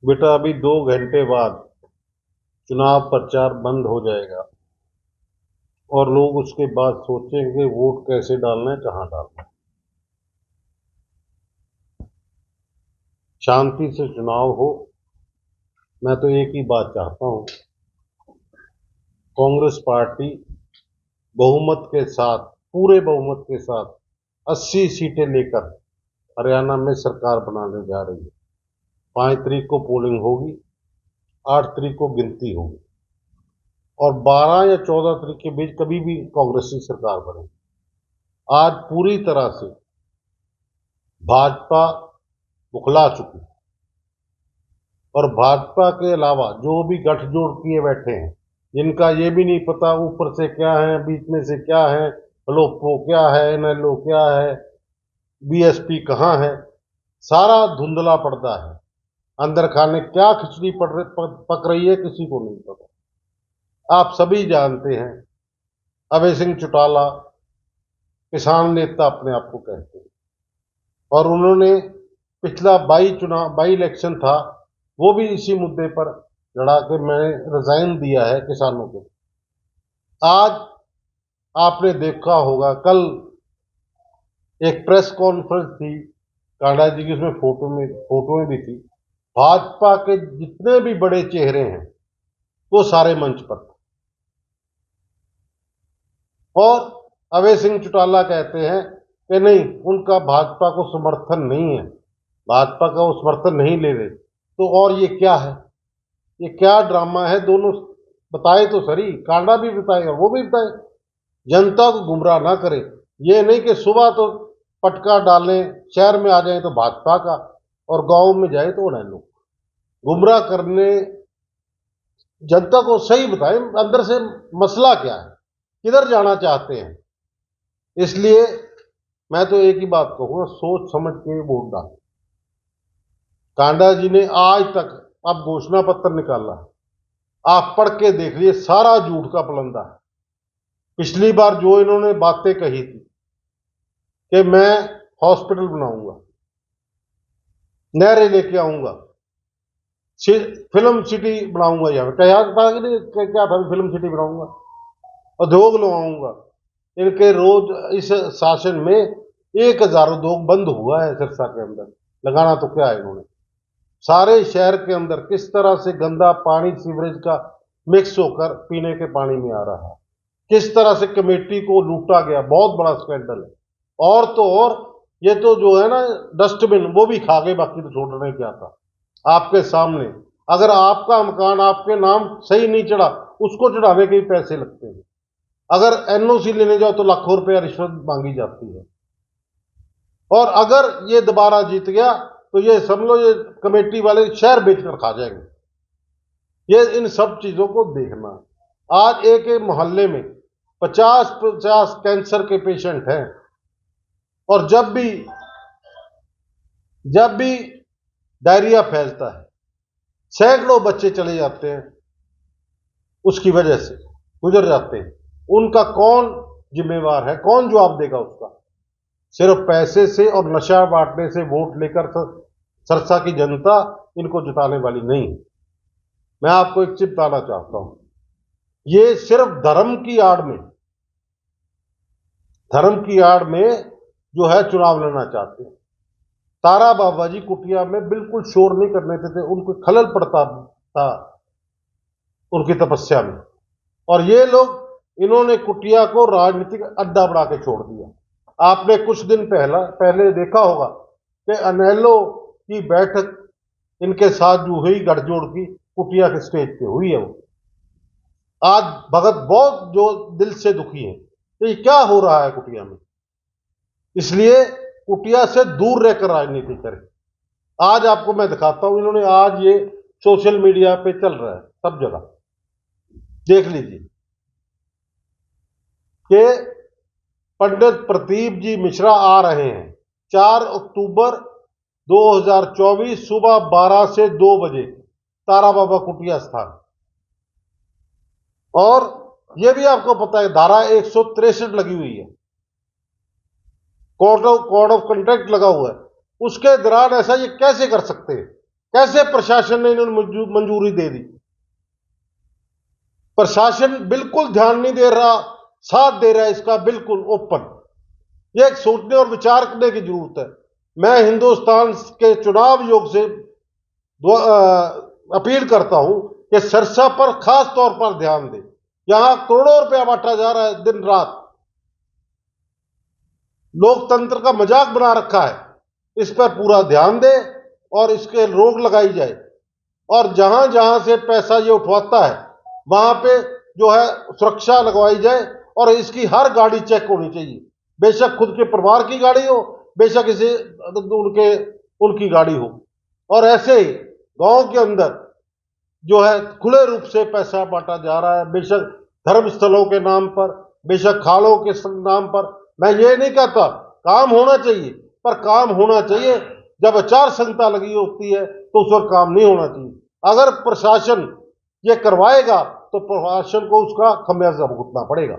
बेटा अभी 2 घंटे बाद चुनाव प्रचार बंद हो जाएगा और लोग उसके बाद सोचेंगे वोट कैसे डालना है, कहाँ डालना है। शांति से चुनाव हो। मैं तो एक ही बात चाहता हूँ, कांग्रेस पार्टी बहुमत के साथ, पूरे बहुमत के साथ 80 सीटें लेकर हरियाणा में सरकार बनाने जा रही है। 5 तारीख को पोलिंग होगी, 8 तारीख को गिनती होगी और 12 या 14 तारीख के बीच कभी भी कांग्रेस की सरकार बनेगी। आज पूरी तरह से भाजपा बुखला चुकी है और भाजपा के अलावा जो भी गठजोड़ किए बैठे हैं, जिनका ये भी नहीं पता ऊपर से क्या है, बीच में से क्या है, लोपो क्या है, एनएलओ क्या है, बीएसपी कहाँ है, सारा धुंधला पड़ता है। अंदर खाने क्या खिचड़ी पक रही है किसी को नहीं पता। आप सभी जानते हैं, अभय सिंह चौटाला किसान नेता अपने आप को कहते हैं और उन्होंने पिछला बाई इलेक्शन था, वो भी इसी मुद्दे पर लड़ा के मैंने रिजाइन दिया है किसानों को। आज आपने देखा होगा, कल एक प्रेस कॉन्फ्रेंस थी कांडा जी की, उसमें फोटोएं भी थी। भाजपा के जितने भी बड़े चेहरे हैं वो सारे मंच पर थे और अभय सिंह चौटाला कहते हैं कि नहीं, उनका भाजपा को समर्थन नहीं है, भाजपा का वो समर्थन नहीं ले रहे। तो और ये क्या है, ये क्या ड्रामा है? दोनों बताए तो सही, कांडा भी बताए और वो भी बताए। जनता को गुमराह ना करे। ये नहीं कि सुबह तो पटका डालें, शहर में आ जाए तो भाजपा का और गांव में जाए तो लोग गुमराह करने। जनता को सही बताएं अंदर से मसला क्या है, किधर जाना चाहते हैं। इसलिए मैं तो एक ही बात कहूंगा, सोच समझ के वोट डालें। कांडा जी ने आज तक अब घोषणा पत्र निकाला, आप पढ़ के देख लीजिए, सारा झूठ का पलंदा है। पिछली बार जो इन्होंने बातें कही थी कि मैं हॉस्पिटल बनाऊंगा, नहरें लेके आऊंगा, फिल्म सिटी बनाऊंगा, यहाँ पे क्या था, फिल्म सिटी बनाऊंगा, उद्योग लगाऊंगा। इनके रोज इस शासन में 1000 उद्योग बंद हुआ है सिरसा के अंदर। लगाना तो क्या है इन्होंने। सारे शहर के अंदर किस तरह से गंदा पानी सीवरेज का मिक्स होकर पीने के पानी में आ रहा है, किस तरह से कमेटी को लूटा गया, बहुत बड़ा स्कैंडल है। और तो और ये तो जो है ना डस्टबिन, वो भी खा गए, बाकी तो छोड़ने क्या था आपके सामने। अगर आपका मकान आपके नाम सही नहीं चढ़ा, उसको चढ़ाने के भी पैसे लगते हैं। अगर एनओसी लेने जाओ तो लाखों रुपया रिश्वत मांगी जाती है। और अगर ये दोबारा जीत गया तो ये समझ लो, ये कमेटी वाले शहर बेचकर खा जाएंगे। ये इन सब चीजों को देखना। आज एक मोहल्ले में 50-50 कैंसर के पेशेंट हैं और जब भी डायरिया फैलता है, सैकड़ों बच्चे चले जाते हैं, उसकी वजह से गुजर जाते हैं। उनका कौन जिम्मेवार है, कौन जवाब देगा उसका? सिर्फ पैसे से और नशा बांटने से वोट लेकर सरसा की जनता इनको जिताने वाली नहीं है। मैं आपको एक चीज बताना चाहता हूं, ये सिर्फ धर्म की आड़ में जो है चुनाव लड़ना चाहते हैं। तारा बाबा जी कुटिया में बिल्कुल शोर नहीं करने देते थे, उनको खलल पड़ता था उनकी तपस्या में। और ये लोग, इन्होंने कुटिया को राजनीतिक अड्डा बना के छोड़ दिया। आपने कुछ दिन पहले देखा होगा कि अनेलो की बैठक इनके साथ जो हुई गठजोड़ की, कुटिया के स्टेज पे हुई है। वो आज भगत बहुत जो दिल से दुखी है, तो ये क्या हो रहा है कुटिया में। इसलिए कुटिया से दूर रहकर राजनीति करें। आज आपको मैं दिखाता हूं, इन्होंने आज ये सोशल मीडिया पे चल रहा है सब जगह, देख लीजिए कि पंडित प्रदीप जी मिश्रा आ रहे हैं 4 अक्टूबर 2024 सुबह 12 से 2 बजे तारा बाबा कुटिया स्थान। और यह भी आपको पता है धारा 163 लगी हुई है, कोड ऑफ कंडक्ट लगा हुआ है। उसके दौरान ऐसा ये कैसे कर सकते हैं? कैसे प्रशासन ने इन्होंने मंजूरी दे दी? प्रशासन बिल्कुल ध्यान नहीं दे रहा, साथ दे रहा है इसका बिल्कुल ओपन। यह एक सोचने और विचार करने की जरूरत है। मैं हिंदुस्तान के चुनाव आयोग से अपील करता हूं कि सिरसा पर खास तौर पर ध्यान दें। यहां करोड़ों रुपया बांटा जा रहा है दिन रात, लोकतंत्र का मजाक बना रखा है। इस पर पूरा ध्यान दे और इसके रोक लगाई जाए। और जहां जहां से पैसा ये उठवाता है वहां पे जो है सुरक्षा लगवाई जाए और इसकी हर गाड़ी चेक होनी चाहिए। बेशक खुद के परिवार की गाड़ी हो, बेशक इसे उनकी गाड़ी हो। और ऐसे ही गांव के अंदर जो है खुले रूप से पैसा बांटा जा रहा है, बेशक धर्म स्थलों के नाम पर, बेशक खालों के नाम पर। मैं ये नहीं कहता, काम होना चाहिए, पर काम होना चाहिए जब आचार संहिता लगी होती है तो उस पर काम नहीं होना चाहिए। अगर प्रशासन ये करवाएगा तो प्रशासन को उसका खमियाजा भुगतना पड़ेगा।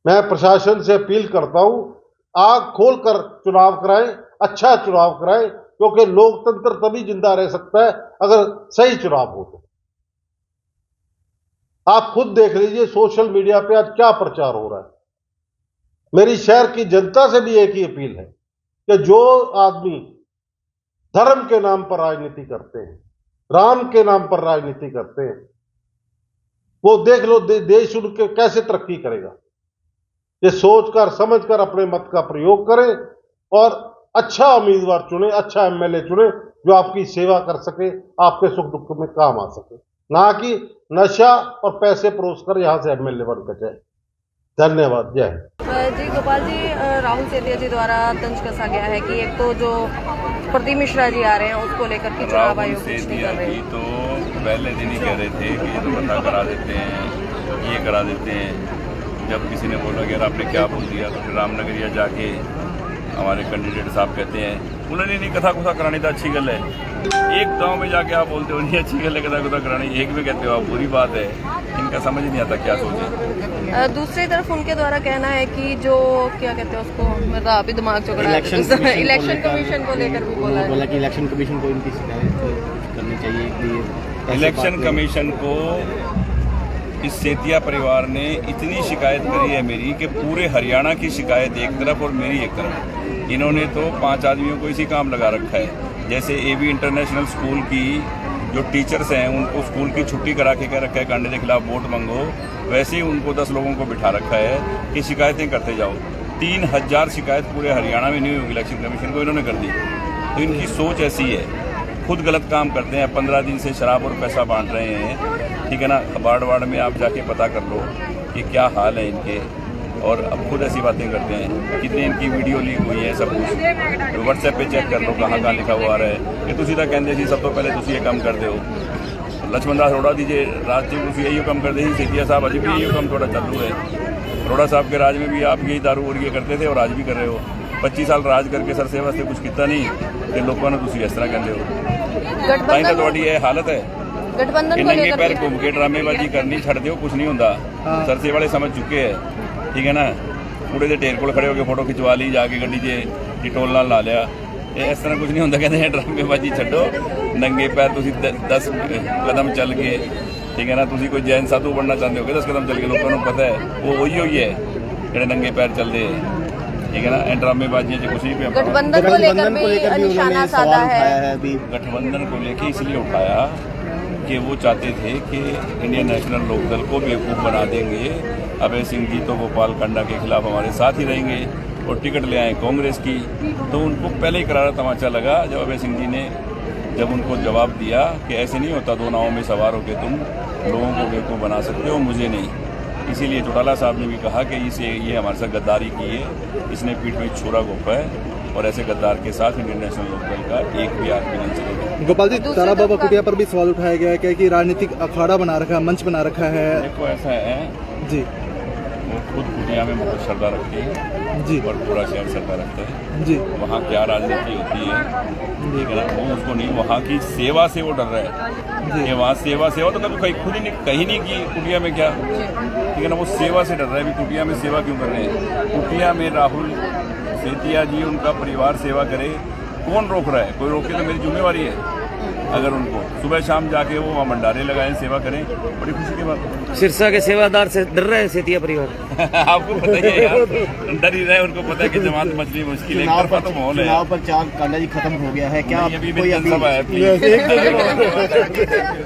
मैं प्रशासन से अपील करता हूं, आंख खोलकर चुनाव कराएं, अच्छा चुनाव कराएं, क्योंकि लोकतंत्र तभी जिंदा रह सकता है अगर सही चुनाव हो। तो आप खुद देख लीजिए सोशल मीडिया पे आज क्या प्रचार हो रहा है। मेरी शहर की जनता से भी एक ही अपील है कि जो आदमी धर्म के नाम पर राजनीति करते हैं, राम के नाम पर राजनीति करते हैं, वो देख लो देश उनके कैसे तरक्की करेगा। ये सोचकर समझकर अपने मत का प्रयोग करें और अच्छा उम्मीदवार चुने, अच्छा एमएलए चुने जो आपकी सेवा कर सके, आपके सुख दुख में काम आ सके, ना कि नशा और पैसे परोस कर यहां से एमएलए बनकर जाए। धन्यवाद। जय हिंद। जी गोपाल जी, राहुल सेतिया जी द्वारा तंज कसा गया है कि एक तो जो प्रदीप मिश्रा जी आ रहे हैं उसको लेकर के चुनाव आयोग कुछ नहीं कर रहे। तो पहले दिन ही कह रहे थे कि ये तो पता करा देते हैं, ये करा देते हैं। जब किसी ने बोला कि आपने क्या बोल दिया, तो फिर रामनगरिया जाके हमारे कैंडिडेट साहब कहते हैं उन्होंने नहीं कथा कुथा करानी था, अच्छी गल है। एक गांव में जाके आप बोलते हो नहीं अच्छी गल है कथा कुथा करानी, एक में कहते हो आप बुरी बात है। इनका समझ नहीं आता क्या सोचे। दूसरी तरफ उनके द्वारा कहना है कि जो क्या कहते हैं उसको, मतलब अभी दिमाग चौकड़ा, इलेक्शन कमीशन को लेकर भी बोला कि इलेक्शन कमीशन को इनकी शिकायत करनी चाहिए। इलेक्शन कमीशन को इस सेतिया परिवार ने इतनी शिकायत करी है मेरी कि पूरे हरियाणा की शिकायत एक तरफ और मेरी एक तरफ। इन्होंने तो 5 आदमियों को इसी काम लगा रखा है। जैसे एबी इंटरनेशनल स्कूल की जो टीचर्स हैं उनको स्कूल की छुट्टी करा के कह रखा है कांडे के खिलाफ वोट मांगो, वैसे ही उनको 10 लोगों को बिठा रखा है कि शिकायतें करते जाओ। 3000 शिकायत पूरे हरियाणा में नहीं हुई इलेक्शन कमीशन को, इन्होंने कर दी। तो इनकी सोच ऐसी है, खुद गलत काम करते हैं। 15 दिन से शराब और पैसा बांट रहे हैं, ठीक है ना। वार्ड में आप जाके पता कर लो कि क्या हाल है इनके, और अब खुद ऐसी बातें करते हैं। कितनी इनकी वीडियो लीक हुई है, सब कुछ व्हाट्सएप पे चेक कर लो कहाँ कहाँ लिखा हुआ रहा है कि तुसी तो कहते सी सब तो पहले तुसी ये काम कर दो। लक्ष्मण दास अरोड़ा दीजिए राज जी तुसी यही काम कर दे, सेतिया साहब अभी भी यही काम थोड़ा चालू है। अरोड़ा साहब के राज में भी आप यही दारू और ये करते थे और आज भी कर रहे हो। 25 साल राज करके सर सेवा से कुछ किया नहीं कि लोगों ने तुसी इस तरह कहते हो। ताई तो थोड़ी ये हालत है, गठबंधन नंगे पैर घूम के ड्रामेबाजी करनी छड़ दो, कुछ नहीं होता। सरसे वाले समझ चुके हैं, ठीक है ना। कूड़े के ढेर को खड़े होकर फोटो खिंचवा ली, जाके गड्डी से टोल नाल ला लिया, इस तरह कुछ नहीं होता। कहते हैं ड्रामेबाजी छड्डो, नंगे पैर तुसी 10 कदम चल के, ठीक है ना। तुसी कोई जैन साधु बनना चाहते हो 10 कदम चल के, लोगों को पता है वो वही हुई है ਜਿਹੜੇ नंगे पैर चलते हैं, ठीक है ना। ड्रामेबाजी कुछ नहीं। गठबंधन को लेकर भी निशाना साधा है। गठबंधन को लेकर इसलिए उठाया कि वो चाहते थे कि इंडियन नेशनल लोकदल को बेवकूफ़ बना देंगे। अभय सिंह जी तो गोपाल कांडा के खिलाफ हमारे साथ ही रहेंगे और टिकट ले आए कांग्रेस की। तो उनको पहले ही करारा तमाचा लगा जब अभय सिंह जी ने उनको जवाब दिया कि ऐसे नहीं होता, 2 नावों में सवार होकर तुम लोगों को बेवकूफ़ बना सकते हो, मुझे नहीं। इसीलिए चौटाला साहब ने भी कहा कि ये हमारे साथ गद्दारी की है, इसने पीठ में छुरा घोंपा है और ऐसे गद्दार के साथ इंडियन नेशनल लोकदल का एक भी आदमी नहीं चलेगा। गोपाल जी, तारा बाबा कुटिया पर भी सवाल उठाया गया है कि राजनीतिक अखाड़ा बना रखा है, मंच बना रखा है। देखो ऐसा है जी, वो खुद कुटिया में बहुत श्रद्धा रखती है जी, और पूरा शहर श्रद्धा रखता है जी। वहाँ क्या राजनीति होती है, ठीक है ना। वो उसको नहीं, वहाँ की सेवा से वो डर रहा है कि वहाँ सेवा तो कभी खुद ही कहीं नहीं की कुटिया में क्या, ठीक है ना। वो सेवा से डर रहा है। अभी कुटिया में सेवा क्यों कर रहे हैं? कुटिया में राहुल सेतिया जी उनका परिवार सेवा करे, कौन रोक रहा है? कोई रोके तो मेरी जिम्मेवारी है। अगर उनको सुबह शाम जाके वो वहाँ भंडारे लगाएं, सेवा करें, बड़ी खुशी की बात है। सिरसा के सेवादार से डर रहे हैं सेतिया परिवार। आपको पता ही है यार, डर ही रहे, उनको पता है कि जमात मछली मुश्किल है, एक तरफा तो माहौल है। चुनाव प्रचार काला जी खत्म हो गया है क्या? अभी विधानसभा है, प्लीज।